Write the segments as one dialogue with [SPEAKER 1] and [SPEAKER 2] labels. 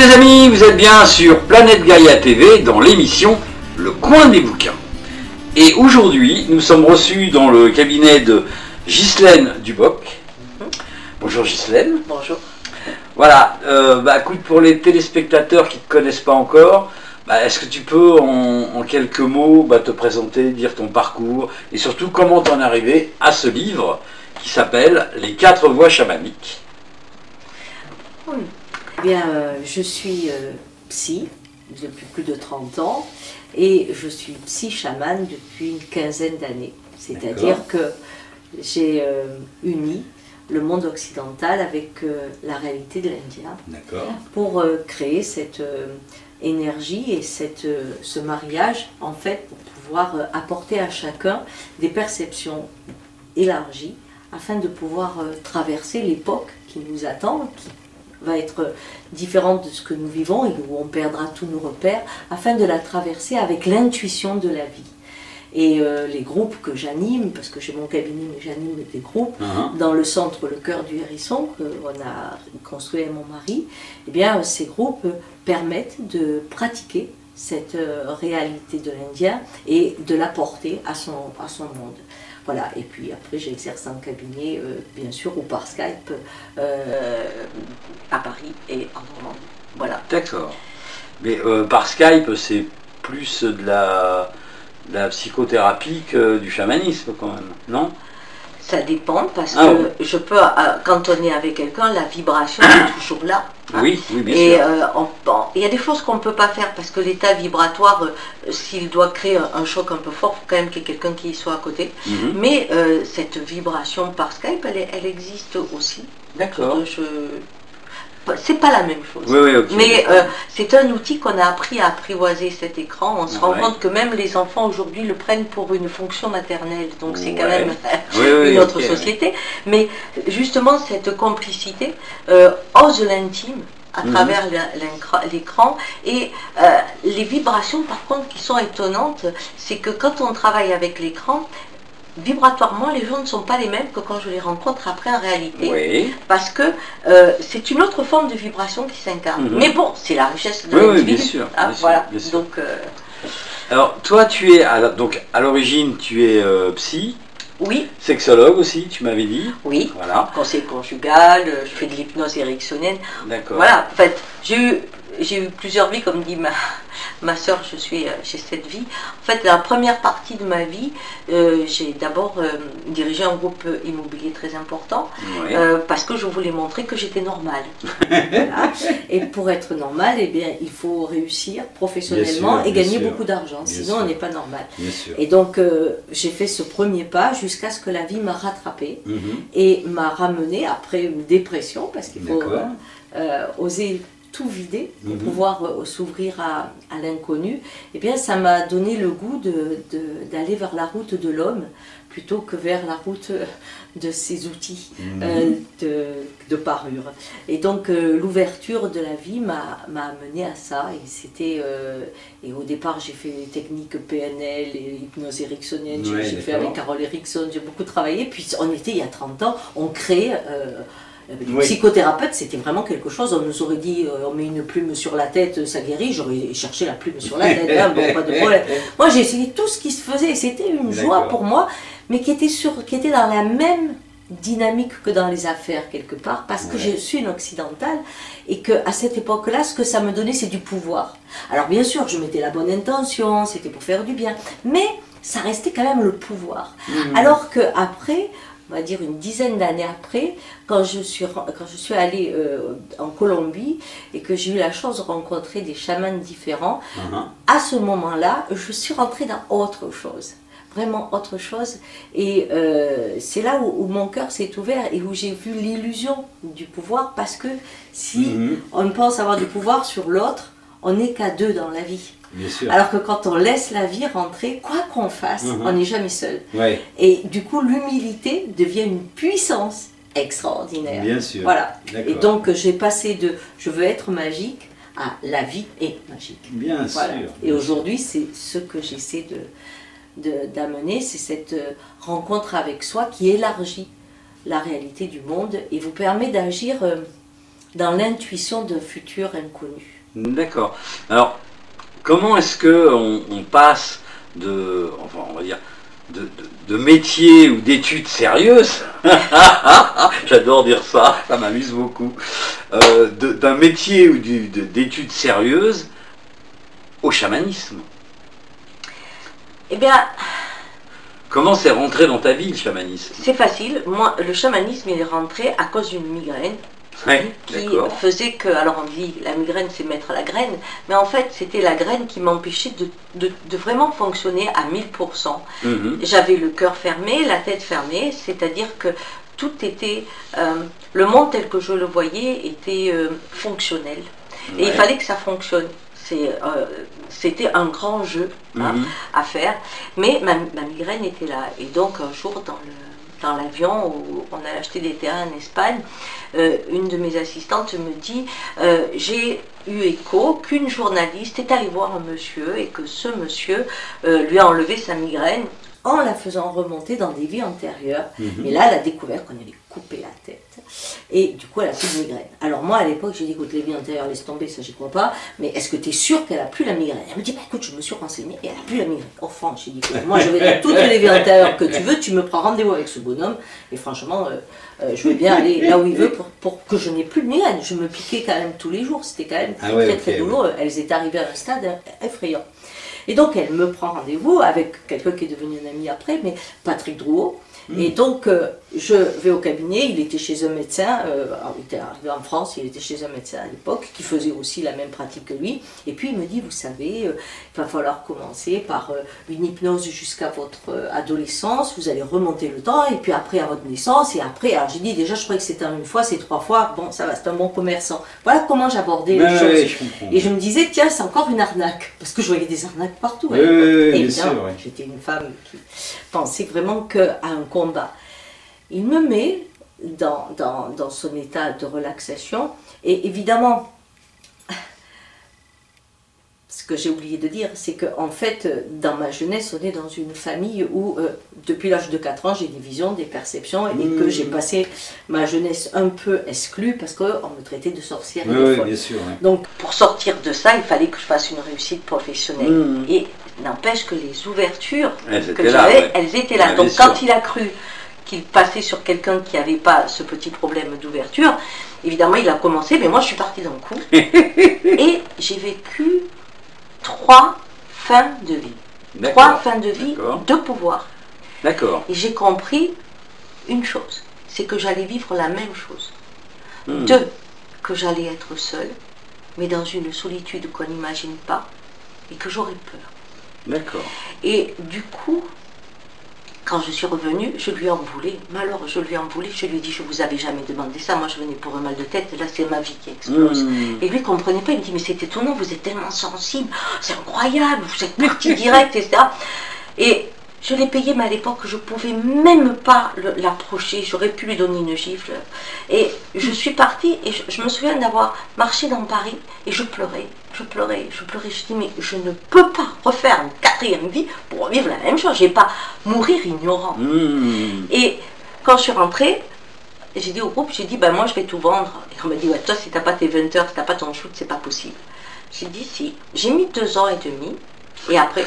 [SPEAKER 1] mes amis, vous êtes bien sur Planète Gaïa TV dans l'émission Le Coin des Bouquins. Et aujourd'hui, nous sommes reçus dans le cabinet de Ghislaine Duboc. Bonjour Ghislaine.
[SPEAKER 2] Bonjour.
[SPEAKER 1] Voilà, écoute, pour les téléspectateurs qui ne te connaissent pas encore, est-ce que tu peux en quelques mots te présenter, dire ton parcours et surtout comment t'en es arrivé à ce livre qui s'appelle Les 4 voies chamaniques.
[SPEAKER 2] Oui. Eh bien, je suis psy depuis plus de 30 ans et je suis psy-chamane depuis une quinzaine d'années. C'est-à-dire que j'ai uni le monde occidental avec la réalité de l'Indien pour créer cette énergie et ce mariage, en fait, pour pouvoir apporter à chacun des perceptions élargies afin de pouvoir traverser l'époque qui nous attend, qui va être différente de ce que nous vivons et où on perdra tous nos repères, afin de la traverser avec l'intuition de la vie. Et les groupes que j'anime, parce que j'ai mon cabinet mais j'anime des groupes, dans le centre Le Cœur du Hérisson, qu'on a construit avec mon mari, eh bien ces groupes permettent de pratiquer cette réalité de l'Indien et de l'apporter à son monde. Voilà, et puis après j'exerce en cabinet, bien sûr, ou par Skype, à Paris et en Normandie. Voilà.
[SPEAKER 1] D'accord. Mais par Skype, c'est plus de la psychothérapie que du chamanisme quand même, non?
[SPEAKER 2] Ça dépend parce que je peux, quand on est avec quelqu'un, la vibration est toujours là. Hein.
[SPEAKER 1] Oui, bien
[SPEAKER 2] et
[SPEAKER 1] sûr.
[SPEAKER 2] Il y a des choses qu'on ne peut pas faire parce que l'état vibratoire, s'il doit créer un choc un peu fort, il faut quand même qu'il y ait quelqu'un qui soit à côté. Mais cette vibration par Skype, elle existe aussi.
[SPEAKER 1] D'accord.
[SPEAKER 2] C'est pas la même chose.
[SPEAKER 1] Oui, okay,
[SPEAKER 2] mais c'est un outil qu'on a appris à apprivoiser cet écran. On se rend compte que même les enfants aujourd'hui le prennent pour une fonction maternelle. Donc c'est quand même une autre société. Mais justement cette complicité ose l'intime à travers l'écran. Et les vibrations par contre qui sont étonnantes, c'est que quand on travaille avec l'écran, vibratoirement, les gens ne sont pas les mêmes que quand je les rencontre après en réalité, parce que c'est une autre forme de vibration qui s'incarne. Mais bon, c'est la richesse de l'individu.
[SPEAKER 1] Bien sûr.
[SPEAKER 2] Voilà.
[SPEAKER 1] Bien sûr.
[SPEAKER 2] Donc,
[SPEAKER 1] alors, toi, tu es à l'origine, tu es psy.
[SPEAKER 2] Oui.
[SPEAKER 1] Sexologue aussi, tu m'avais dit.
[SPEAKER 2] Oui.
[SPEAKER 1] Voilà.
[SPEAKER 2] Conseil conjugal, je fais de l'hypnose ericksonienne.
[SPEAKER 1] D'accord.
[SPEAKER 2] Voilà. En fait, j'ai eu plusieurs vies, comme dit ma soeur, j'ai cette vie. En fait, la première partie de ma vie, j'ai d'abord dirigé un groupe immobilier très important, parce que je voulais montrer que j'étais normale. Voilà. Et pour être normale, eh bien, il faut réussir professionnellement et gagner beaucoup d'argent, sinon on n'est pas normal. Et donc, j'ai fait ce premier pas jusqu'à ce que la vie m'a rattrapée et m'a ramenée après une dépression, parce qu'il faut oser tout vider pour pouvoir s'ouvrir à l'inconnu. Eh bien, ça m'a donné le goût d'aller vers la route de l'homme plutôt que vers la route de ses outils de parure. Et donc, l'ouverture de la vie m'a amené à ça. Et au départ, j'ai fait les techniques PNL et hypnose ericksonienne. J'ai fait avec Carole Erickson, j'ai beaucoup travaillé. Puis, on était il y a 30 ans, on crée... psychothérapeute, c'était vraiment quelque chose. On nous aurait dit, on met une plume sur la tête, ça guérit. J'aurais cherché la plume sur la tête, bon, pas de problème. Moi, j'ai essayé tout ce qui se faisait. C'était une joie pour moi, mais qui était dans la même dynamique que dans les affaires quelque part, parce que je suis une occidentale et que à cette époque-là, ce que ça me donnait, c'est du pouvoir. Alors bien sûr, je mettais la bonne intention, c'était pour faire du bien, mais ça restait quand même le pouvoir. Alors que après, on va dire une dizaine d'années après, quand je suis allée en Colombie et que j'ai eu la chance de rencontrer des chamans différents, à ce moment-là, je suis rentrée dans autre chose. Vraiment autre chose. Et c'est là où mon cœur s'est ouvert et où j'ai vu l'illusion du pouvoir, parce que si on pense avoir du pouvoir sur l'autre, on n'est qu'à deux dans la vie.
[SPEAKER 1] Bien sûr.
[SPEAKER 2] Alors que quand on laisse la vie rentrer, quoi qu'on fasse, on n'est jamais seul. Et du coup, l'humilité devient une puissance extraordinaire.
[SPEAKER 1] Bien sûr.
[SPEAKER 2] Voilà. Et donc, j'ai passé de « je veux être magique » à « la vie est magique ».
[SPEAKER 1] Bien sûr.
[SPEAKER 2] Et aujourd'hui, c'est ce que j'essaie d'amener, c'est cette rencontre avec soi qui élargit la réalité du monde et vous permet d'agir dans l'intuition d'un futur inconnu.
[SPEAKER 1] D'accord. Alors, comment est-ce que on passe de, enfin, on va dire, de métiers ou d'études sérieuses, j'adore dire ça, ça m'amuse beaucoup, d'un métier ou d'études sérieuses au chamanisme?
[SPEAKER 2] Eh bien,
[SPEAKER 1] comment c'est rentré dans ta vie le chamanisme?
[SPEAKER 2] c'est facile. Moi, le chamanisme, il est rentré à cause d'une migraine.
[SPEAKER 1] Ouais,
[SPEAKER 2] qui faisait que, alors on dit la migraine c'est mettre la graine, mais en fait c'était la graine qui m'empêchait de vraiment fonctionner à 1000%. J'avais le cœur fermé, la tête fermée, c'est-à-dire que tout était, le monde tel que je le voyais était fonctionnel. Et il fallait que ça fonctionne. C'était un grand jeu à faire, mais ma migraine était là. Et donc un jour dans l'avion où on a acheté des terrains en Espagne, une de mes assistantes me dit j'ai eu écho qu'une journaliste est allée voir un monsieur et que ce monsieur lui a enlevé sa migraine en la faisant remonter dans des vies antérieures. Et là, elle a découvert qu'on avait coupé la tête. Et du coup, elle a plus de migraine. Alors moi, à l'époque, j'ai dit, écoute, les vies antérieures, laisse tomber, ça j'y crois pas. Mais est-ce que tu es sûre qu'elle a plus la migraine? Elle me dit, bah écoute, je me suis renseignée et elle a plus la migraine. Enfin, j'ai dit, moi je vais dire toutes les vies antérieures que tu veux, tu me prends rendez-vous avec ce bonhomme. Et franchement, je veux bien aller là où il veut pour que je n'ai plus de migraine. Je me piquais quand même tous les jours. C'était quand même très douloureux. Elles étaient arrivées à un stade effrayant. Et donc elle me prend rendez-vous avec quelqu'un qui est devenu un ami après, mais Patrick Drouot. Et donc je vais au cabinet, il était chez un médecin, alors il était arrivé en France, il était chez un médecin à l'époque, qui faisait aussi la même pratique que lui. Et puis il me dit, vous savez, il va falloir commencer par une hypnose jusqu'à votre adolescence, vous allez remonter le temps, et puis après à votre naissance, et après, alors j'ai dit déjà, je croyais que c'était en une fois, c'est 3 fois, bon ça va, c'est un bon commerçant. Voilà comment j'abordais les choses. Et je me disais, tiens, c'est encore une arnaque, parce que je voyais des arnaques partout. Et j'étais une femme qui pensait vraiment qu'à un combat. Il me met dans son état de relaxation, et évidemment, ce que j'ai oublié de dire, c'est qu'en fait, dans ma jeunesse, on est dans une famille où, depuis l'âge de 4 ans, j'ai des visions, des perceptions, et que j'ai passé ma jeunesse un peu exclue, parce qu'on me traitait de sorcière et de folle.
[SPEAKER 1] Bien sûr,
[SPEAKER 2] Donc, pour sortir de ça, il fallait que je fasse une réussite professionnelle. Et n'empêche que les ouvertures que j'avais, elles étaient là. Donc, quand il a cru qu'il passait sur quelqu'un qui n'avait pas ce petit problème d'ouverture, évidemment, il a commencé, mais moi, je suis partie d'un coup. Et j'ai vécu 3 fins de vie. 3 fins de vie de pouvoir.
[SPEAKER 1] D'accord.
[SPEAKER 2] Et j'ai compris une chose, c'est que j'allais vivre la même chose. 2, que j'allais être seule, mais dans une solitude qu'on n'imagine pas, et que j'aurais peur.
[SPEAKER 1] D'accord.
[SPEAKER 2] Et du coup, quand je suis revenue, je lui ai voulu. Mais alors, je lui ai voulu, je lui ai dit, je vous avais jamais demandé ça, moi je venais pour un mal de tête, là c'est ma vie qui explose. Et lui ne comprenait pas, il me dit, mais c'est étonnant, vous êtes tellement sensible, c'est incroyable, vous êtes parti direct, etc. Et je l'ai payé, mais à l'époque, je ne pouvais même pas l'approcher, j'aurais pu lui donner une gifle. Et je suis partie, et je me souviens d'avoir marché dans Paris, et je pleurais. Je dis, mais je ne peux pas refaire une 4e vie pour vivre la même chose, je ne vais pas mourir ignorant. Et quand je suis rentrée, j'ai dit au groupe, j'ai dit, ben moi je vais tout vendre. Et on m'a dit, ouais, toi si tu n'as pas tes 20 heures, si tu n'as pas ton shoot, c'est pas possible. J'ai dit, si. J'ai mis 2 ans et demi, et après,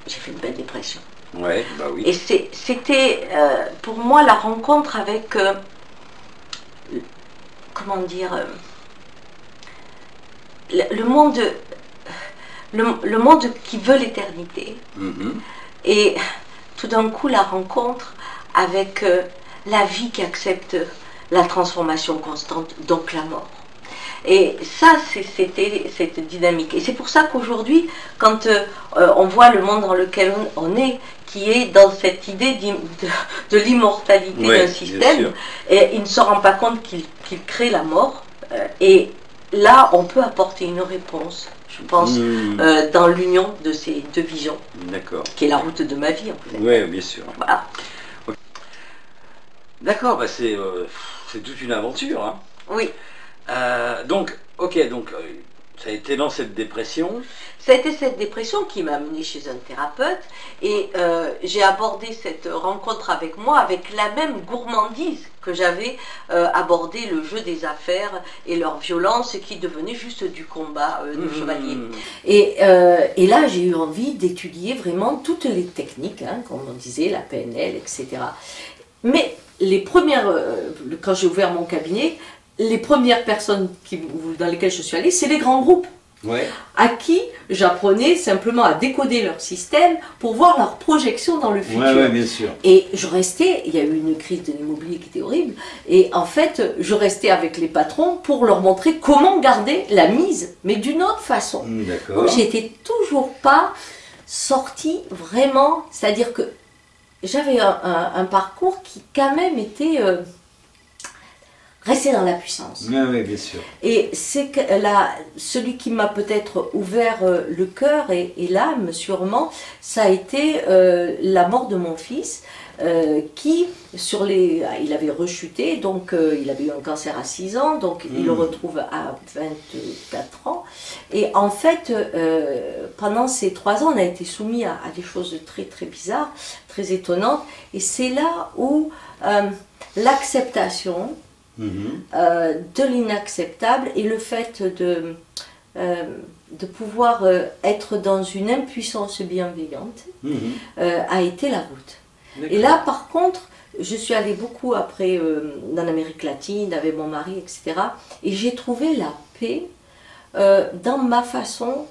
[SPEAKER 2] j'ai fait une belle dépression.
[SPEAKER 1] Ouais, bah oui.
[SPEAKER 2] Et c'était pour moi la rencontre avec, comment dire, le monde qui veut l'éternité. Et tout d'un coup la rencontre avec la vie qui accepte la transformation constante, donc la mort. Et ça, c'était cette dynamique. Et c'est pour ça qu'aujourd'hui, quand on voit le monde dans lequel on est, qui est dans cette idée de l'immortalité d'un système, et il ne se rend pas compte qu'il crée la mort. Et là, on peut apporter une réponse, je pense, dans l'union de ces 2 visions, qui est la route de ma vie, en fait.
[SPEAKER 1] Oui, bien sûr.
[SPEAKER 2] Voilà.
[SPEAKER 1] D'accord, bah c'est toute une aventure. Hein.
[SPEAKER 2] Oui.
[SPEAKER 1] Donc, ok, donc Ça a été dans cette dépression.
[SPEAKER 2] Ça a été cette dépression qui m'a amenée chez un thérapeute et j'ai abordé cette rencontre avec moi avec la même gourmandise que j'avais abordé le jeu des affaires et leur violence qui devenait juste du combat de chevalier. Et là j'ai eu envie d'étudier vraiment toutes les techniques, hein, comme on disait, la PNL, etc. Mais les premières, quand j'ai ouvert mon cabinet, les premières personnes dans lesquelles je suis allée, c'est les grands groupes.
[SPEAKER 1] Ouais.
[SPEAKER 2] À qui j'apprenais simplement à décoder leur système pour voir leur projection dans le futur.
[SPEAKER 1] Ouais, bien sûr.
[SPEAKER 2] Et je restais, il y a eu une crise de l'immobilier qui était horrible, et en fait, je restais avec les patrons pour leur montrer comment garder la mise, mais d'une autre façon.
[SPEAKER 1] D'accord.
[SPEAKER 2] Donc j'étais toujours pas sortie vraiment, c'est-à-dire que j'avais un parcours qui quand même était... rester dans la puissance.
[SPEAKER 1] Oui, bien sûr.
[SPEAKER 2] Et c'est que celui qui m'a peut-être ouvert le cœur et l'âme sûrement, ça a été la mort de mon fils, qui il avait rechuté, donc il avait eu un cancer à 6 ans, donc il le retrouve à 24 ans. Et en fait, pendant ces 3 ans, on a été soumis à des choses très très bizarres, très étonnantes. Et c'est là où l'acceptation de l'inacceptable et le fait de pouvoir être dans une impuissance bienveillante a été la route. Et là, par contre, je suis allée beaucoup après dans l'Amérique latine avec mon mari, etc. Et j'ai trouvé la paix dans ma façon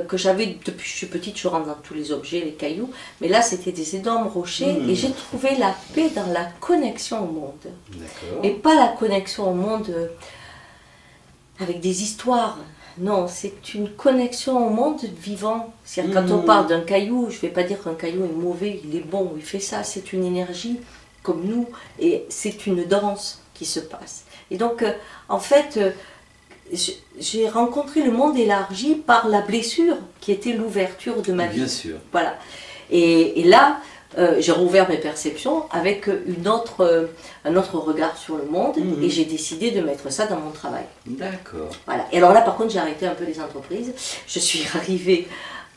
[SPEAKER 2] que j'avais depuis que je suis petite. Je rentre dans tous les objets, les cailloux, mais là c'était des énormes rochers et j'ai trouvé la paix dans la connexion au monde. Et pas la connexion au monde avec des histoires. Non, c'est une connexion au monde vivant. Quand on parle d'un caillou, je ne vais pas dire qu'un caillou est mauvais, il est bon, il fait ça, c'est une énergie comme nous et c'est une danse qui se passe. Et donc en fait j'ai rencontré le monde élargi par la blessure qui était l'ouverture de ma vie.
[SPEAKER 1] Bien sûr.
[SPEAKER 2] Voilà. Et là, j'ai rouvert mes perceptions avec un autre regard sur le monde et j'ai décidé de mettre ça dans mon travail.
[SPEAKER 1] D'accord.
[SPEAKER 2] Voilà. Et alors là, par contre, j'ai arrêté un peu les entreprises. Je suis arrivée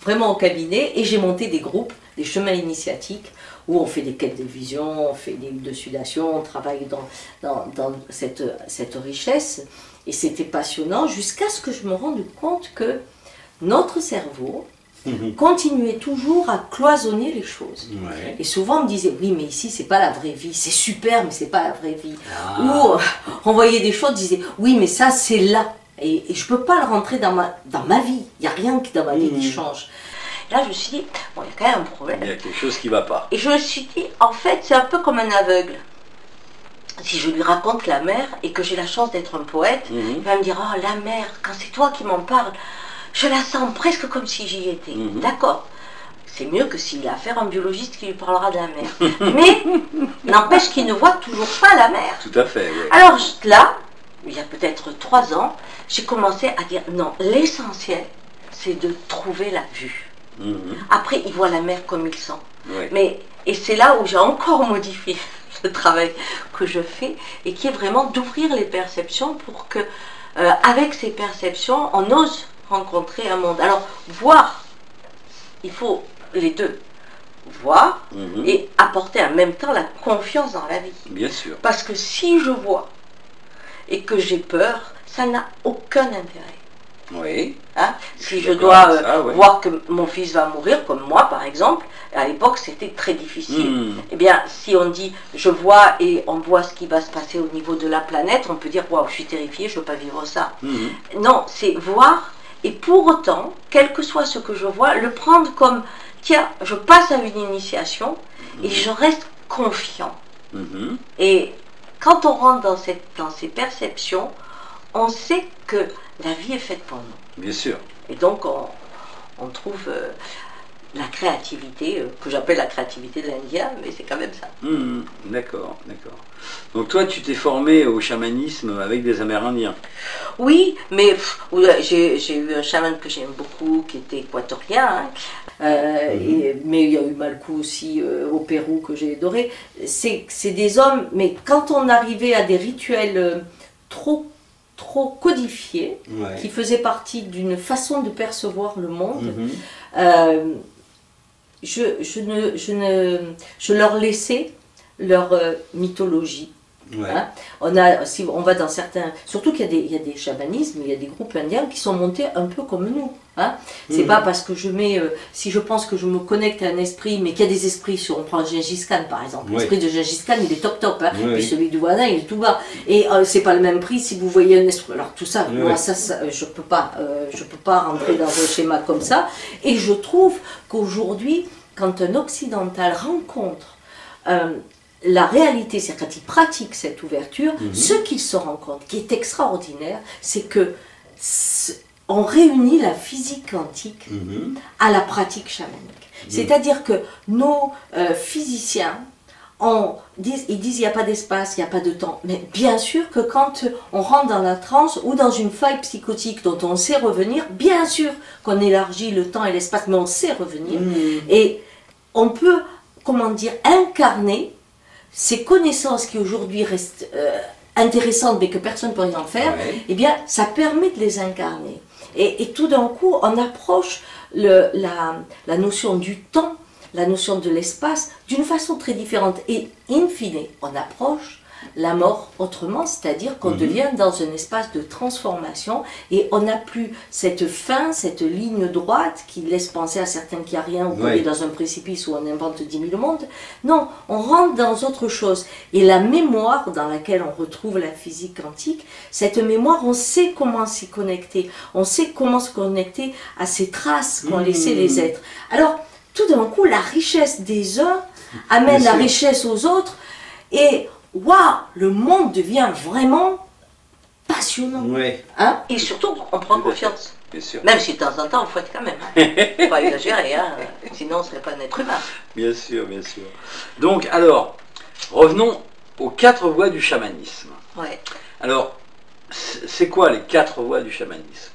[SPEAKER 2] vraiment au cabinet et j'ai monté des groupes, des chemins initiatiques où on fait des quêtes de vision, on fait des huiles de sudation, on travaille dans cette richesse. Et c'était passionnant jusqu'à ce que je me rende compte que notre cerveau continuait toujours à cloisonner les choses. Ouais. Et souvent on me disait, oui mais ici c'est pas la vraie vie, c'est super mais c'est pas la vraie vie. Ou on voyait des choses, on disait, oui mais ça c'est là. Et je peux pas le rentrer dans ma vie, il n'y a rien que dans ma vie qui change. Là je me suis dit, bon il y a quand même un problème.
[SPEAKER 1] Il y a quelque chose qui va pas.
[SPEAKER 2] Et je me suis dit, en fait c'est un peu comme un aveugle. Si je lui raconte la mer et que j'ai la chance d'être un poète, il va me dire, oh la mer, quand c'est toi qui m'en parles, je la sens presque comme si j'y étais. D'accord. C'est mieux que s'il a affaire à un biologiste qui lui parlera de la mer. Mais n'empêche qu'il ne voit toujours pas la mer.
[SPEAKER 1] Tout à fait, oui.
[SPEAKER 2] Alors là, il y a peut-être 3 ans, j'ai commencé à dire, non, l'essentiel, c'est de trouver la vue. Après, il voit la mer comme il sent. Et c'est là où j'ai encore modifié le travail que je fais et qui est vraiment d'ouvrir les perceptions pour que, avec ces perceptions, on ose rencontrer un monde. Alors, voir, il faut les deux. Voir et apporter en même temps la confiance dans la vie.
[SPEAKER 1] Bien sûr.
[SPEAKER 2] Parce que si je vois et que j'ai peur, ça n'a aucun intérêt.
[SPEAKER 1] Oui.
[SPEAKER 2] Hein? Si je dois voir que mon fils va mourir, comme moi par exemple, à l'époque c'était très difficile. Eh bien, si on dit je vois et on voit ce qui va se passer au niveau de la planète, on peut dire waouh, je suis terrifiée, je ne veux pas vivre ça. Non, c'est voir et pour autant, quel que soit ce que je vois, le prendre comme tiens, je passe à une initiation et je reste confiant. Et quand on rentre dans ces perceptions, on sait que la vie est faite pour nous.
[SPEAKER 1] Bien sûr.
[SPEAKER 2] Et donc on trouve la créativité, que j'appelle la créativité de l'Indien, mais c'est quand même ça.
[SPEAKER 1] D'accord, d'accord. Donc toi, tu t'es formé au chamanisme avec des Amérindiens.
[SPEAKER 2] Oui, mais j'ai eu un chaman que j'aime beaucoup, qui était équatorien, mais il y a eu Malkou aussi au Pérou que j'ai adoré. C'est des hommes, mais quand on arrivait à des rituels trop trop codifié,
[SPEAKER 1] Ouais.
[SPEAKER 2] qui faisait partie d'une façon de percevoir le monde. Je leur laissais leur mythologie.
[SPEAKER 1] Ouais.
[SPEAKER 2] Hein. Si on va dans certains, surtout qu'il y a des chamanismes, il y a des groupes indiens qui sont montés un peu comme nous. Hein. C'est pas parce que si je pense que je me connecte à un esprit, mais qu'il y a des esprits, si on prend Gengis Khan par exemple, l'esprit de Gengis Khan il est top, hein. Puis celui du voisin il est tout bas. Et c'est pas le même prix si vous voyez un esprit. Alors tout ça, moi je peux pas rentrer dans un schéma comme ça. Et je trouve qu'aujourd'hui, quand un occidental rencontre la réalité, c'est-à-dire quand il pratique cette ouverture, ce qu'il se rend compte, qui est extraordinaire, c'est que on réunit la physique quantique à la pratique chamanique. C'est-à-dire que nos physiciens, ils disent il n'y a pas d'espace, il n'y a pas de temps. Mais bien sûr que quand on rentre dans la transe ou dans une faille psychotique dont on sait revenir, bien sûr qu'on élargit le temps et l'espace, mais on sait revenir. Et on peut, incarner ces connaissances qui aujourd'hui restent intéressantes mais que personne ne peut rien faire, eh bien ça permet de les incarner. Et tout d'un coup on approche la notion du temps, la notion de l'espace d'une façon très différente. Et in fine, on approche la mort autrement, c'est-à-dire qu'on devient dans un espace de transformation et on n'a plus cette fin, cette ligne droite qui laisse penser à certains qu'il n'y a rien, ou qu'on est dans un précipice où on invente 10 000 mondes. Non, on rentre dans autre chose. Et la mémoire dans laquelle on retrouve la physique quantique, cette mémoire, on sait comment s'y connecter, on sait comment se connecter à ces traces qu'ont laissées les êtres. Alors, tout d'un coup, la richesse des uns amène la richesse aux autres et waouh, le monde devient vraiment passionnant. Hein? Et surtout, on prend confiance.
[SPEAKER 1] Bien sûr.
[SPEAKER 2] Même si de temps en temps, on fouette quand même. Il ne faut pas exagérer, hein? Sinon on ne serait pas un être humain.
[SPEAKER 1] Bien sûr, bien sûr. Donc, alors, revenons aux 4 voies du chamanisme. Alors, c'est quoi les 4 voies du chamanisme?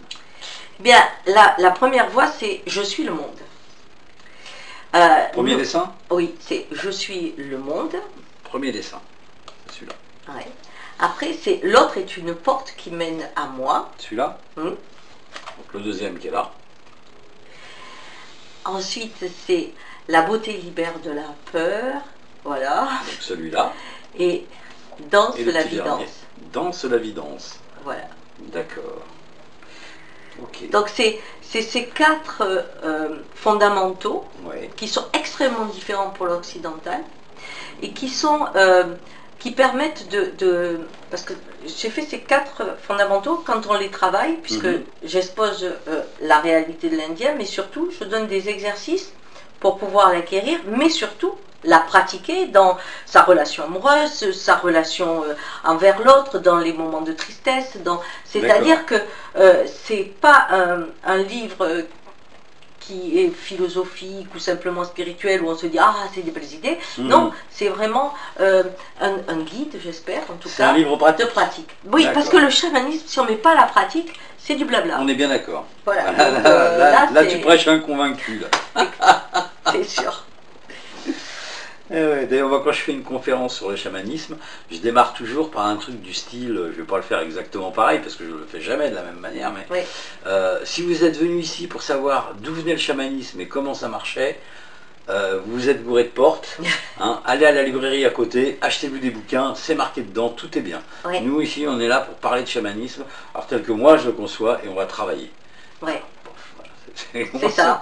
[SPEAKER 2] Bien, la première voie, c'est « Je suis le monde ».
[SPEAKER 1] Premier dessin?
[SPEAKER 2] Oui, c'est « Je suis le monde ».
[SPEAKER 1] Premier dessin. Celui-là.
[SPEAKER 2] Après, c'est l'autre est une porte qui mène à moi.
[SPEAKER 1] Celui-là. Donc le deuxième qui est là.
[SPEAKER 2] Ensuite, c'est la beauté libère de la peur. Voilà.
[SPEAKER 1] Donc celui-là.
[SPEAKER 2] Et danse la vidance.
[SPEAKER 1] Danse la vidance.
[SPEAKER 2] Voilà.
[SPEAKER 1] D'accord. Ok.
[SPEAKER 2] Donc c'est ces 4 fondamentaux qui sont extrêmement différents pour l'occidental et qui sont qui permettent parce que j'ai fait ces 4 fondamentaux quand on les travaille, puisque j'expose la réalité de l'Indien, mais surtout je donne des exercices pour pouvoir l'acquérir, mais surtout la pratiquer dans sa relation amoureuse, sa relation envers l'autre, dans les moments de tristesse. C'est-à-dire que c'est pas un livre qui est philosophique ou simplement spirituel, où on se dit « Ah, c'est des belles idées ». Non, c'est vraiment un guide, j'espère, en tout cas,
[SPEAKER 1] un livre pratique.
[SPEAKER 2] de pratique. Oui, parce que le chamanisme, si on ne met pas la pratique, c'est du blabla.
[SPEAKER 1] On est bien d'accord.
[SPEAKER 2] Voilà.
[SPEAKER 1] Là, tu prêches un convaincu.
[SPEAKER 2] C'est sûr.
[SPEAKER 1] D'ailleurs, moi, quand je fais une conférence sur le chamanisme, je démarre toujours par un truc du style, je ne vais pas le faire exactement pareil, parce que je ne le fais jamais de la même manière, mais si vous êtes venu ici pour savoir d'où venait le chamanisme et comment ça marchait, vous êtes bourré de portes, hein, allez à la librairie à côté, achetez-vous des bouquins, c'est marqué dedans, tout est bien. Nous, ici, on est là pour parler de chamanisme, alors tel que moi je le conçois, et on va travailler.
[SPEAKER 2] C'est ça.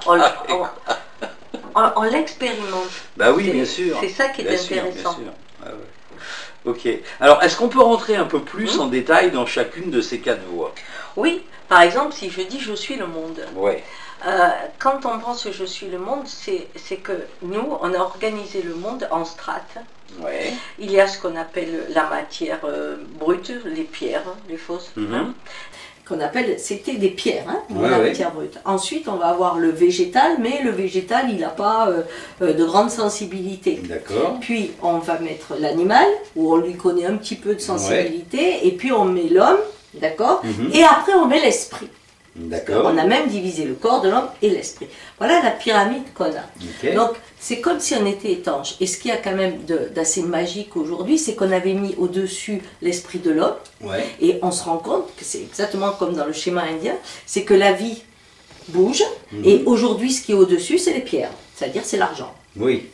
[SPEAKER 2] On l'expérimente.
[SPEAKER 1] Bah oui, bien sûr.
[SPEAKER 2] C'est ça qui est intéressant.
[SPEAKER 1] Ok. Alors, est-ce qu'on peut rentrer un peu plus en détail dans chacune de ces 4 voies?
[SPEAKER 2] Oui. Par exemple, si je dis « je suis le monde », quand on pense que je suis le monde, c'est que nous, on a organisé le monde en strates. Il y a ce qu'on appelle la matière brute, les pierres, les fausses. Qu'on appelle, c'était des pierres, la matière brute. Ensuite, on va avoir le végétal, mais le végétal, il n'a pas de grande sensibilité.
[SPEAKER 1] D'accord.
[SPEAKER 2] Puis, on va mettre l'animal, où on lui connaît un petit peu de sensibilité, et puis on met l'homme, d'accord. Et après, on met l'esprit.
[SPEAKER 1] D'accord.
[SPEAKER 2] On a même divisé le corps de l'homme et l'esprit. Voilà la pyramide qu'on a.
[SPEAKER 1] Okay.
[SPEAKER 2] Donc, c'est comme si on était étanche. Et ce qu'il y a quand même d'assez magique aujourd'hui, c'est qu'on avait mis au-dessus l'esprit de l'homme.
[SPEAKER 1] Ouais.
[SPEAKER 2] Et on se rend compte que c'est exactement comme dans le schéma indien, c'est que la vie bouge. Et aujourd'hui, ce qui est au-dessus, c'est les pierres. C'est-à-dire, c'est l'argent.
[SPEAKER 1] Oui.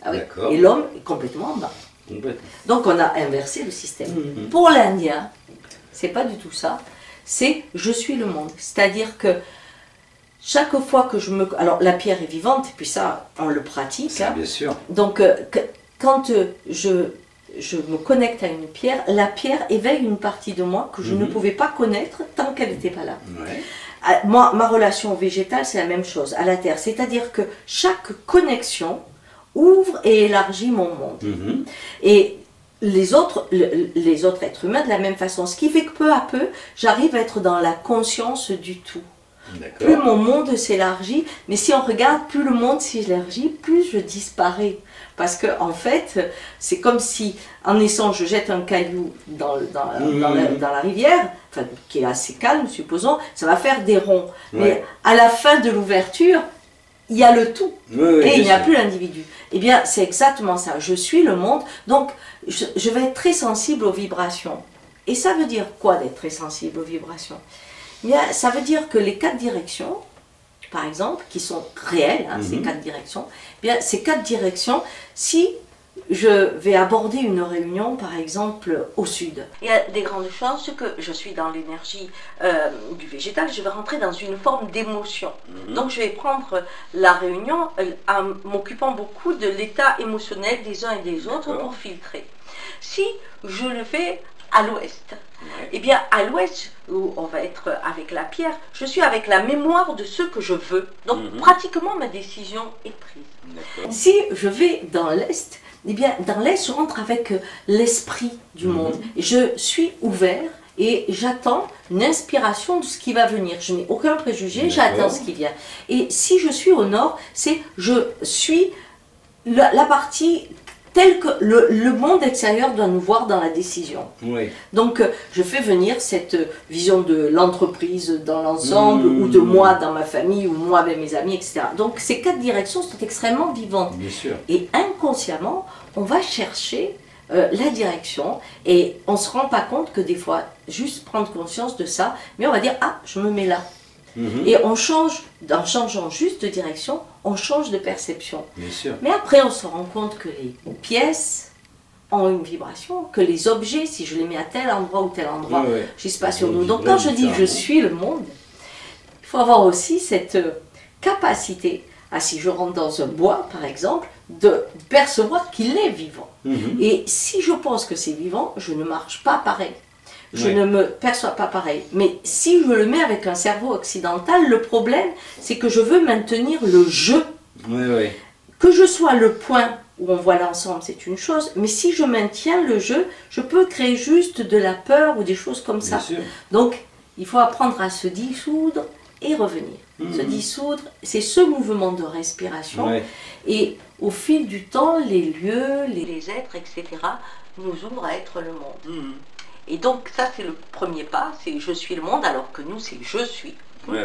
[SPEAKER 2] Ah oui.
[SPEAKER 1] D'accord.
[SPEAKER 2] Et l'homme est complètement en bas.
[SPEAKER 1] Complètement.
[SPEAKER 2] Donc, on a inversé le système. Pour l'Indien, c'est pas du tout ça. C'est je suis le monde. C'est-à-dire que chaque fois que je me... Alors la pierre est vivante, et puis ça, on le pratique. Hein.
[SPEAKER 1] Bien sûr.
[SPEAKER 2] Donc quand je me connecte à une pierre, la pierre éveille une partie de moi que je ne pouvais pas connaître tant qu'elle n'était pas là.
[SPEAKER 1] Ouais.
[SPEAKER 2] Moi, ma relation au végétal, c'est la même chose, à la terre. C'est-à-dire que chaque connexion ouvre et élargit mon monde. Et les autres êtres humains de la même façon. Ce qui fait que peu à peu, j'arrive à être dans la conscience du tout. Plus mon monde s'élargit, mais si on regarde, plus le monde s'élargit, plus je disparais. Parce que en fait, c'est comme si, en naissant, je jette un caillou dans la rivière, enfin, qui est assez calme, supposons, ça va faire des ronds. Ouais. Mais à la fin de l'ouverture, il y a le tout, et il n'y a plus l'individu. Eh bien, c'est exactement ça. Je suis le monde, donc je vais être très sensible aux vibrations. Et ça veut dire quoi d'être très sensible aux vibrations? Eh bien, ça veut dire que les 4 directions, par exemple, qui sont réelles, hein, ces 4 directions, eh bien, ces 4 directions, si je vais aborder une réunion, par exemple, au sud, il y a des grandes chances que je suis dans l'énergie du végétal, je vais rentrer dans une forme d'émotion. Donc, je vais prendre la réunion en m'occupant beaucoup de l'état émotionnel des uns et des autres pour filtrer. Si je le fais à l'ouest, eh bien, à l'ouest, où on va être avec la pierre, je suis avec la mémoire de ce que je veux. Donc, pratiquement, ma décision est prise. Si je vais dans l'est, eh bien, dans l'est, je rentre avec l'esprit du monde. Et je suis ouvert et j'attends une inspiration de ce qui va venir. Je n'ai aucun préjugé, j'attends ce qui vient. Et si je suis au nord, c'est je suis la partie telle que le monde extérieur doit nous voir dans la décision. Oui. Donc, je fais venir cette vision de l'entreprise dans l'ensemble, ou de moi dans ma famille, ou moi avec mes amis, etc. Donc, ces 4 directions sont extrêmement vivantes. Bien sûr. Et inconsciemment, on va chercher la direction, et on ne se rend pas compte que des fois, juste prendre conscience de ça, mais on va dire, ah, je me mets là. Et on change, en changeant juste de direction, on change de perception. Bien sûr. Mais après, on se rend compte que les pièces ont une vibration, que les objets, si je les mets à tel endroit ou tel endroit, j'y se passe sur nous. Donc quand je dis je suis le monde, il faut avoir aussi cette capacité, si je rentre dans un bois par exemple, de percevoir qu'il est vivant. Et si je pense que c'est vivant, je ne marche pas pareil. Je ne me perçois pas pareil. Mais si je le mets avec un cerveau occidental, le problème, c'est que je veux maintenir le jeu. Que je sois le point où on voit l'ensemble, c'est une chose, mais si je maintiens le jeu, je peux créer juste de la peur ou des choses comme ça. Donc, il faut apprendre à se dissoudre et revenir. Se dissoudre, c'est ce mouvement de respiration. Et au fil du temps, les lieux, les êtres, etc., nous ouvrent à être le monde. Et donc, ça, c'est le premier pas, c'est je suis le monde, alors que nous, c'est je suis.
[SPEAKER 1] Oui,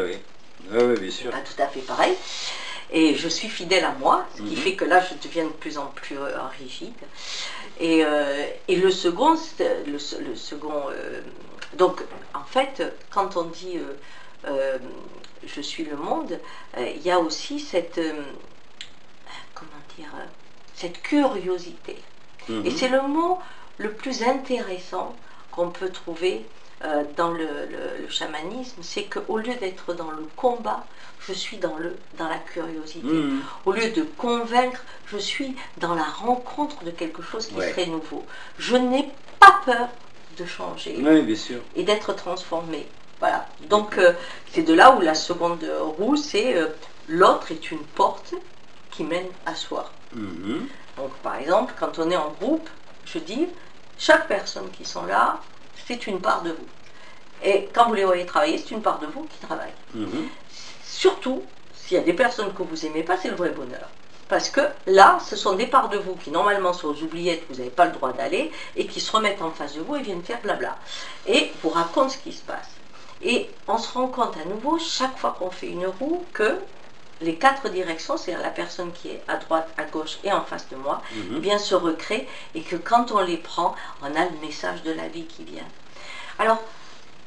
[SPEAKER 1] bien sûr.
[SPEAKER 2] Pas tout à fait pareil. Et je suis fidèle à moi, ce qui fait que là, je deviens de plus en plus rigide. Et le second, donc, en fait, quand on dit je suis le monde, il y a aussi cette, cette curiosité. Et c'est le mot le plus intéressant qu'on peut trouver dans le chamanisme, c'est qu'au lieu d'être dans le combat, je suis dans la curiosité. Au lieu de convaincre, je suis dans la rencontre de quelque chose qui serait nouveau. Je n'ai pas peur de changer et d'être transformé. Voilà. Donc, c'est de là où la seconde roue, c'est l'autre est une porte qui mène à soi. Donc, par exemple, quand on est en groupe, je dis, chaque personne qui sont là, c'est une part de vous. Et quand vous les voyez travailler, c'est une part de vous qui travaille. Surtout, s'il y a des personnes que vous n'aimez pas, c'est le vrai bonheur. Parce que là, ce sont des parts de vous qui normalement sont aux oubliettes, vous n'avez pas le droit d'aller, et qui se remettent en face de vous et viennent faire blabla. Et vous racontent ce qui se passe. Et on se rend compte à nouveau, chaque fois qu'on fait une roue, que les 4 directions, c'est-à-dire la personne qui est à droite, à gauche et en face de moi, eh bien se recréent, et que quand on les prend, on a le message de la vie qui vient. Alors,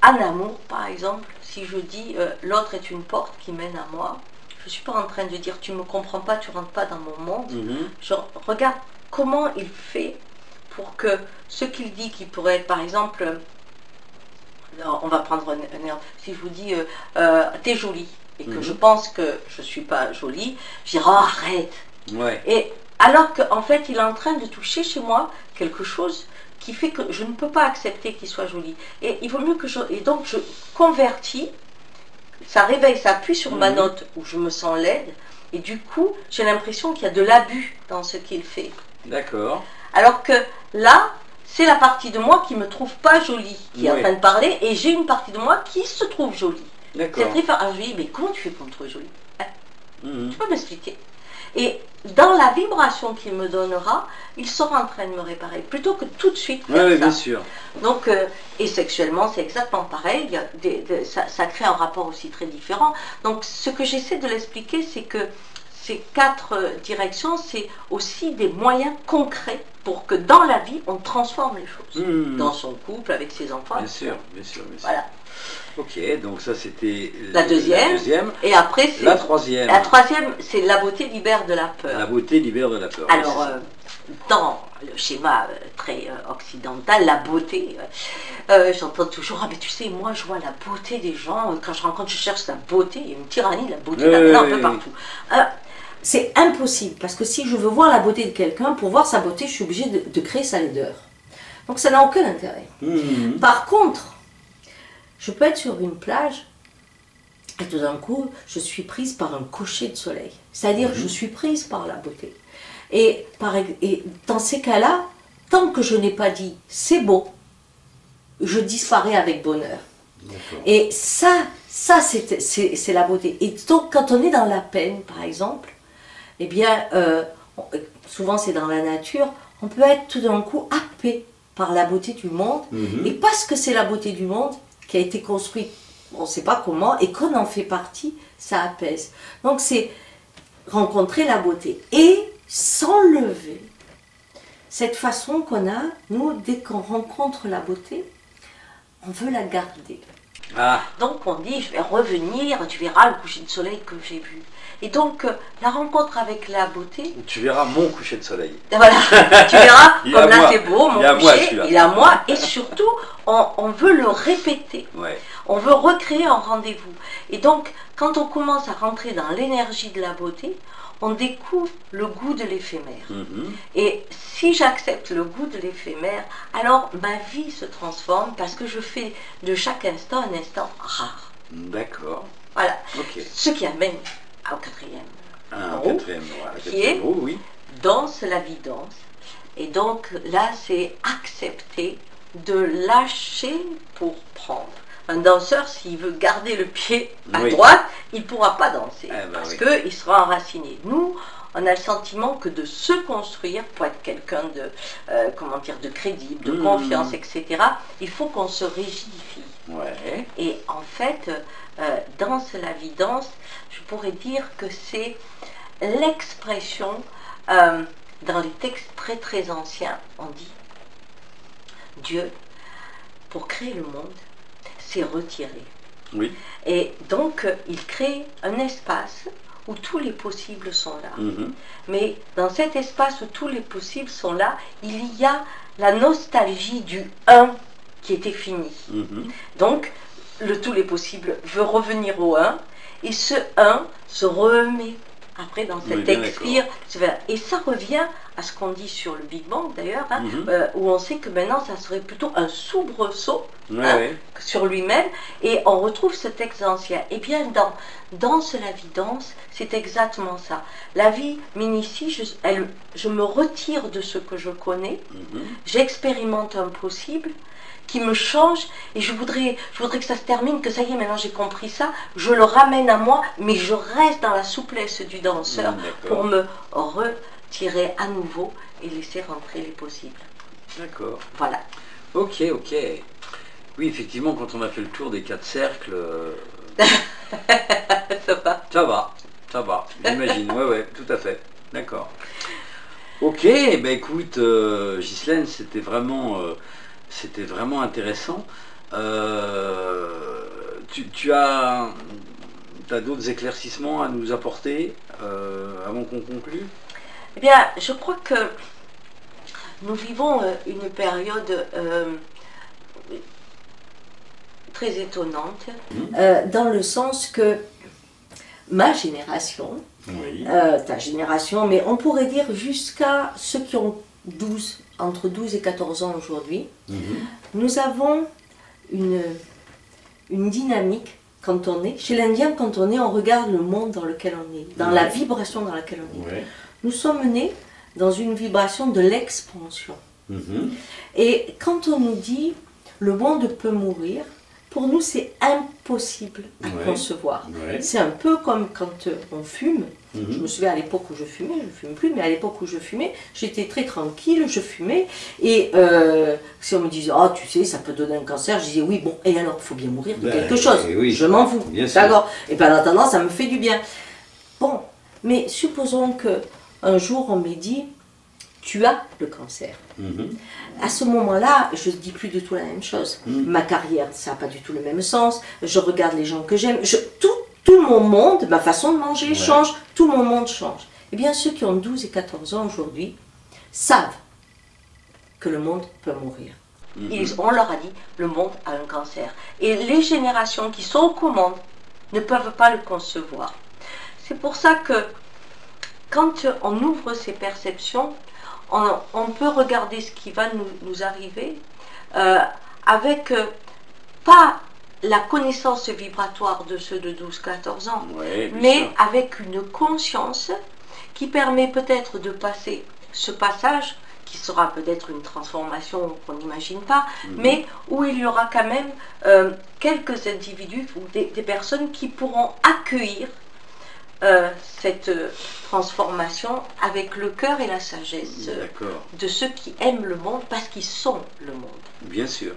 [SPEAKER 2] en amour, par exemple, si je dis l'autre est une porte qui mène à moi, je ne suis pas en train de dire tu ne me comprends pas, tu ne rentres pas dans mon monde. Je regarde comment il fait pour que ce qu'il dit, qui pourrait être par exemple, on va prendre un exemple, si je vous dis t'es jolie, et que je pense que je ne suis pas jolie, je dirais oh, arrête.
[SPEAKER 1] Ouais.
[SPEAKER 2] Et alors qu'en fait il est en train de toucher chez moi quelque chose qui fait que je ne peux pas accepter qu'il soit joli. Et il vaut mieux que je... Et donc je convertis, ça réveille, ça appuie sur ma note où je me sens laide, et du coup j'ai l'impression qu'il y a de l'abus dans ce qu'il fait.
[SPEAKER 1] D'accord.
[SPEAKER 2] Alors que là, c'est la partie de moi qui ne me trouve pas jolie, qui est en train de parler, et j'ai une partie de moi qui se trouve jolie.
[SPEAKER 1] D'accord.
[SPEAKER 2] Alors je lui dis, mais comment tu fais pour me trouver jolie, hein? Tu peux m'expliquer? Et dans la vibration qu'il me donnera, il sera en train de me réparer, plutôt que tout de suite faire ça.
[SPEAKER 1] Bien sûr.
[SPEAKER 2] Donc, et sexuellement, c'est exactement pareil, ça crée un rapport aussi très différent. Donc, ce que j'essaie de l'expliquer, c'est que ces 4 directions, c'est aussi des moyens concrets pour que dans la vie, on transforme les choses. Dans son couple, avec ses enfants.
[SPEAKER 1] Bien sûr, bien sûr, bien sûr.
[SPEAKER 2] Voilà.
[SPEAKER 1] Ok, donc ça c'était
[SPEAKER 2] la deuxième. Et après, c'est
[SPEAKER 1] la troisième.
[SPEAKER 2] La troisième, c'est la beauté libère de la peur.
[SPEAKER 1] La beauté libère de la peur.
[SPEAKER 2] Alors, dans le schéma très occidental, la beauté, j'entends toujours, ah mais tu sais, moi je vois la beauté des gens, quand je rencontre, je cherche la beauté, il y a une tyrannie, la beauté, un peu partout. C'est impossible, parce que si je veux voir la beauté de quelqu'un, pour voir sa beauté, je suis obligée de créer sa laideur. Donc ça n'a aucun intérêt. Par contre, je peux être sur une plage et tout d'un coup, je suis prise par un coucher de soleil. C'est-à-dire, je suis prise par la beauté. Et dans ces cas-là, tant que je n'ai pas dit « c'est beau », je disparais avec bonheur. Et ça c'est la beauté. Et donc, quand on est dans la peine, par exemple, eh bien, souvent c'est dans la nature, on peut être tout d'un coup happé par la beauté du monde. Et parce que c'est la beauté du monde qui a été construite, on ne sait pas comment, et qu'on en fait partie, ça apaise. Donc c'est rencontrer la beauté et s'enlever cette façon qu'on a, nous, dès qu'on rencontre la beauté, on veut la garder. Donc on dit, je vais revenir, tu verras le coucher de soleil que j'ai vu. Et donc, la rencontre avec la beauté... Tu
[SPEAKER 1] verras mon coucher de soleil.
[SPEAKER 2] Voilà, tu verras, comme là c'est beau, mon coucher, il est à moi. Et surtout, on veut le répéter. On veut recréer un rendez-vous. Et donc, quand on commence à rentrer dans l'énergie de la beauté, on découvre le goût de l'éphémère. Et si j'accepte le goût de l'éphémère, alors ma vie se transforme parce que je fais de chaque instant un instant rare.
[SPEAKER 1] D'accord.
[SPEAKER 2] Voilà. Ce qui amène au quatrième qui est danse la vie danse. Et donc là, c'est accepter de lâcher pour prendre. Un danseur, s'il veut garder le pied à droite, il ne pourra pas danser parce qu'il sera enraciné. Nous, on a le sentiment que de se construire pour être quelqu'un de, comment dire, de crédible, de confiance, etc., il faut qu'on se rigidifie. Et en fait, danse la vie danse, je pourrais dire que c'est l'expression, dans les textes très très anciens, on dit Dieu, pour créer le monde, s'est retiré. Et donc, il crée un espace où tous les possibles sont là. Mais dans cet espace où tous les possibles sont là, il y a la nostalgie du un qui était fini. Donc, le tous les possibles veut revenir au un, et ce un se remet après dans cet expire, et ça revient à ce qu'on dit sur le Big Bang d'ailleurs, où on sait que maintenant ça serait plutôt un soubresaut sur lui-même, et on retrouve ce texte ancien. Et bien dans Danse la vie danse, c'est exactement ça. La vie m'initie, je me retire de ce que je connais, j'expérimente un possible qui me change, et je voudrais que ça se termine, que ça y est, maintenant j'ai compris ça, je le ramène à moi, mais je reste dans la souplesse du danseur pour me retirer à nouveau et laisser rentrer les possibles.
[SPEAKER 1] D'accord.
[SPEAKER 2] Voilà.
[SPEAKER 1] Ok. Oui, effectivement, quand on a fait le tour des 4 cercles,
[SPEAKER 2] Ça va.
[SPEAKER 1] ça va, j'imagine, ouais, tout à fait, d'accord. Ok, ben écoute, Ghislaine, c'était vraiment intéressant. Tu as d'autres éclaircissements à nous apporter avant qu'on conclue?
[SPEAKER 2] Eh bien, je crois que nous vivons une période très étonnante, dans le sens que ma génération,
[SPEAKER 1] Oui.
[SPEAKER 2] ta génération, mais on pourrait dire jusqu'à ceux qui ont entre 12 et 14 ans aujourd'hui, nous avons une dynamique quand on est, chez l'Indien, quand on est, on regarde le monde dans lequel on est, dans la vibration dans laquelle on est.
[SPEAKER 1] Ouais.
[SPEAKER 2] Nous sommes nés dans une vibration de l'expansion. Et quand on nous dit le monde peut mourir, pour nous c'est impossible à concevoir. C'est un peu comme quand on fume. Je me souviens à l'époque où je fumais, je ne fume plus, mais à l'époque où je fumais, j'étais très tranquille, je fumais. Et si on me disait, oh tu sais, ça peut donner un cancer, je disais, oui, bon, et alors, il faut bien mourir de quelque chose.
[SPEAKER 1] Oui,
[SPEAKER 2] je m'en fous.
[SPEAKER 1] D'accord.
[SPEAKER 2] Et bien en attendant, ça me fait du bien. Bon, mais supposons qu'un jour on m'ait dit, tu as le cancer. À ce moment-là, je ne dis plus du tout la même chose. Ma carrière, ça n'a pas du tout le même sens. Je regarde les gens que j'aime. Tout mon monde, ma façon de manger change. Tout mon monde change. Eh bien, ceux qui ont 12 et 14 ans aujourd'hui savent que le monde peut mourir. On leur a dit, le monde a un cancer. Et les générations qui sont aux commandes ne peuvent pas le concevoir. C'est pour ça que quand on ouvre ces perceptions, on peut regarder ce qui va nous arriver avec pas la connaissance vibratoire de ceux de 12-14 ans, mais avec une conscience qui permet peut-être de passer ce passage, qui sera peut-être une transformation qu'on n'imagine pas, mais où il y aura quand même quelques individus ou des personnes qui pourront accueillir cette transformation avec le cœur et la sagesse de ceux qui aiment le monde parce qu'ils sont le monde.
[SPEAKER 1] Bien sûr.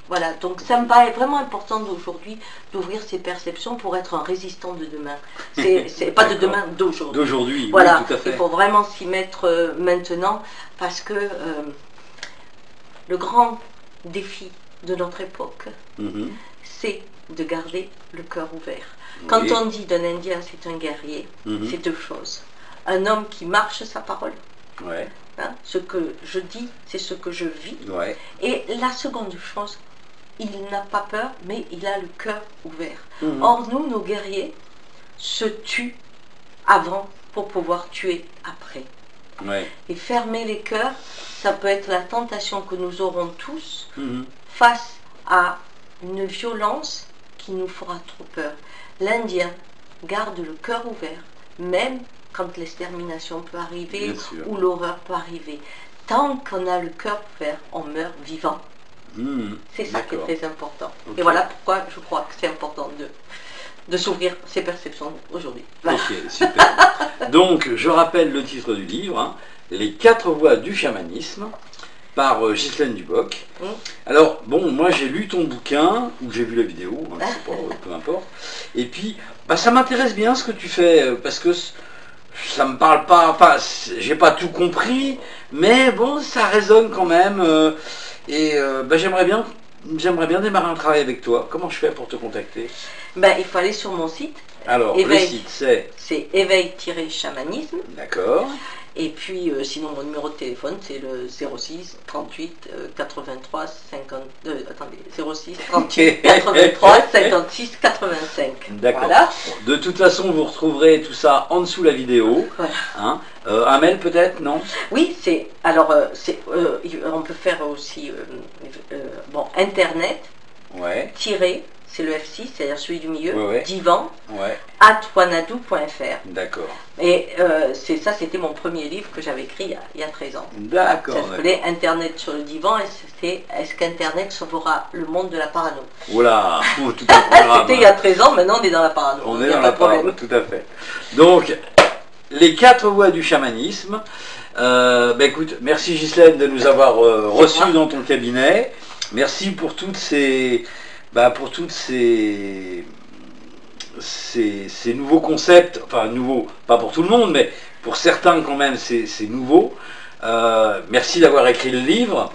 [SPEAKER 2] Voilà, donc ça me paraît vraiment important d'aujourd'hui d'ouvrir ces perceptions pour être un résistant de demain. C'est pas de demain, d'aujourd'hui.
[SPEAKER 1] D'aujourd'hui,
[SPEAKER 2] voilà,
[SPEAKER 1] oui, tout à fait.
[SPEAKER 2] Il faut vraiment s'y mettre maintenant parce que le grand défi de notre époque, c'est de garder le cœur ouvert. Quand on dit d'un Indien c'est un guerrier, c'est deux choses. Un homme qui marche sa parole. Hein, ce que je dis, c'est ce que je vis. Et la seconde chose, il n'a pas peur, mais il a le cœur ouvert. Or, nous, nos guerriers, se tuent avant pour pouvoir tuer après. Et fermer les cœurs, ça peut être la tentation que nous aurons tous face à une violence qui nous fera trop peur. L'Indien garde le cœur ouvert, même quand l'extermination peut arriver ou l'horreur peut arriver. Tant qu'on a le cœur ouvert, on meurt vivant. C'est ça qui est très important. Et voilà pourquoi je crois que c'est important de s'ouvrir ces perceptions aujourd'hui. Voilà.
[SPEAKER 1] Ok, super. Donc, je rappelle le titre du livre, hein, Les 4 voies du chamanisme, par Ghislaine Duboc. Alors, bon, moi j'ai lu ton bouquin, ou j'ai vu la vidéo, hein, peu importe. Et puis, bah, ça m'intéresse bien ce que tu fais, parce que ça me parle pas, enfin, j'ai pas tout compris, mais bon, ça résonne quand même. Bah, j'aimerais bien démarrer un travail avec toi. Comment je fais pour te contacter?
[SPEAKER 2] Ben, il faut aller sur mon site.
[SPEAKER 1] Alors,
[SPEAKER 2] éveil,
[SPEAKER 1] le site c'est...
[SPEAKER 2] C'est éveil-chamanisme.
[SPEAKER 1] D'accord.
[SPEAKER 2] Et puis, sinon, mon numéro de téléphone, c'est le 06 38 83 52... Attendez, 06 38 83 56 85.
[SPEAKER 1] D'accord.
[SPEAKER 2] Voilà.
[SPEAKER 1] De toute façon, vous retrouverez tout ça en dessous la vidéo.
[SPEAKER 2] Voilà.
[SPEAKER 1] Hein. Un mail peut-être, non?
[SPEAKER 2] Oui, c'est... Alors, on peut faire aussi... bon, Internet, tiré, c'est le F6, c'est-à-dire celui du milieu, divan, @wanadoo.fr.
[SPEAKER 1] D'accord.
[SPEAKER 2] Et ça, c'était mon premier livre que j'avais écrit il y a 13 ans.
[SPEAKER 1] D'accord.
[SPEAKER 2] Ça s'appelait Internet sur le divan, et c'était Est-ce qu'Internet sauvera le monde de la parano?
[SPEAKER 1] Voilà, tout un programme.
[SPEAKER 2] C'était il y a 13 ans, maintenant on est dans la parano.
[SPEAKER 1] On est dans la parano, tout à fait. Donc, les 4 voies du chamanisme. Bah, écoute, merci Ghislaine de nous avoir reçus dans ton cabinet. merci pour toutes ces ces nouveaux concepts, enfin nouveaux, pas pour tout le monde, mais pour certains quand même c'est nouveau. Merci d'avoir écrit le livre.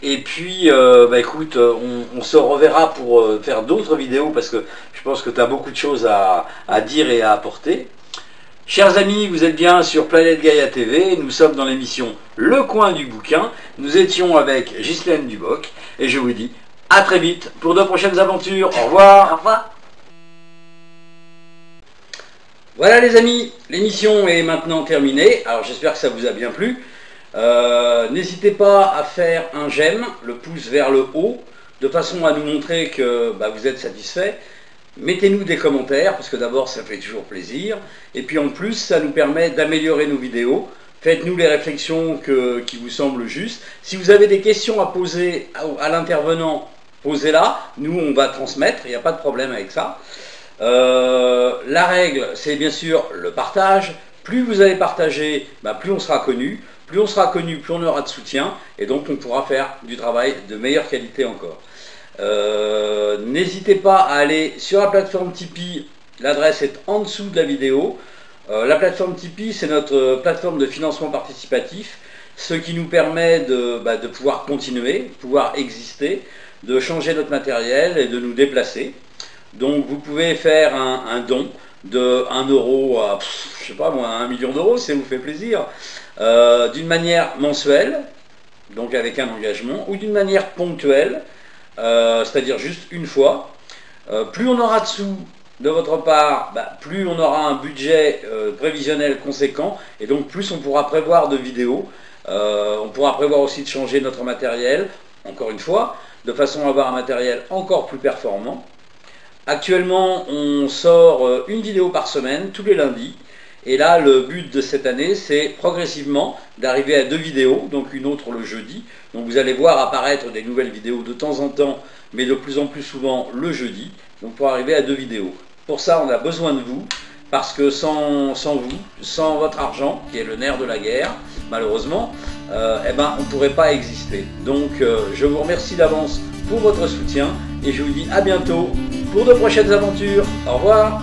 [SPEAKER 1] Et puis, écoute, on se reverra pour faire d'autres vidéos parce que je pense que tu as beaucoup de choses à dire et à apporter. Chers amis, vous êtes bien sur Planète Gaïa TV, nous sommes dans l'émission Le Coin du Bouquin. Nous étions avec Ghislaine Duboc et je vous dis à très vite pour de prochaines aventures. Au revoir.
[SPEAKER 2] Au revoir.
[SPEAKER 1] Voilà les amis, l'émission est maintenant terminée. Alors j'espère que ça vous a bien plu. N'hésitez pas à faire un j'aime, le pouce vers le haut, de façon à nous montrer que vous êtes satisfait. Mettez-nous des commentaires, parce que d'abord ça fait toujours plaisir, et puis en plus ça nous permet d'améliorer nos vidéos. Faites-nous les réflexions qui vous semblent justes. Si vous avez des questions à poser à l'intervenant, posez-la, nous on va transmettre, il n'y a pas de problème avec ça. La règle, c'est bien sûr le partage. Plus vous allez partager, plus on sera connu. Plus on sera connu, plus on aura de soutien, et donc on pourra faire du travail de meilleure qualité encore. N'hésitez pas à aller sur la plateforme Tipeee, l'adresse est en dessous de la vidéo. La plateforme Tipeee, c'est notre plateforme de financement participatif, ce qui nous permet de pouvoir continuer, de pouvoir exister, de changer notre matériel et de nous déplacer. Donc vous pouvez faire un don de 1 euro à, je sais pas moi, 1 million d'euros, si ça vous fait plaisir, d'une manière mensuelle, donc avec un engagement, ou d'une manière ponctuelle, c'est-à-dire juste une fois. Plus on aura de sous de votre part, plus on aura un budget prévisionnel conséquent, et donc plus on pourra prévoir de vidéos. On pourra prévoir aussi de changer notre matériel, encore une fois, de façon à avoir un matériel encore plus performant. Actuellement, on sort une vidéo par semaine, tous les lundis. Et là, le but de cette année, c'est progressivement d'arriver à 2 vidéos, donc une autre le jeudi. Donc vous allez voir apparaître des nouvelles vidéos de temps en temps, mais de plus en plus souvent le jeudi. Donc pour arriver à 2 vidéos. Pour ça, on a besoin de vous, parce que sans vous, sans votre argent, qui est le nerf de la guerre, malheureusement, on ne pourrait pas exister. Donc je vous remercie d'avance pour votre soutien, et je vous dis à bientôt pour de prochaines aventures. Au revoir.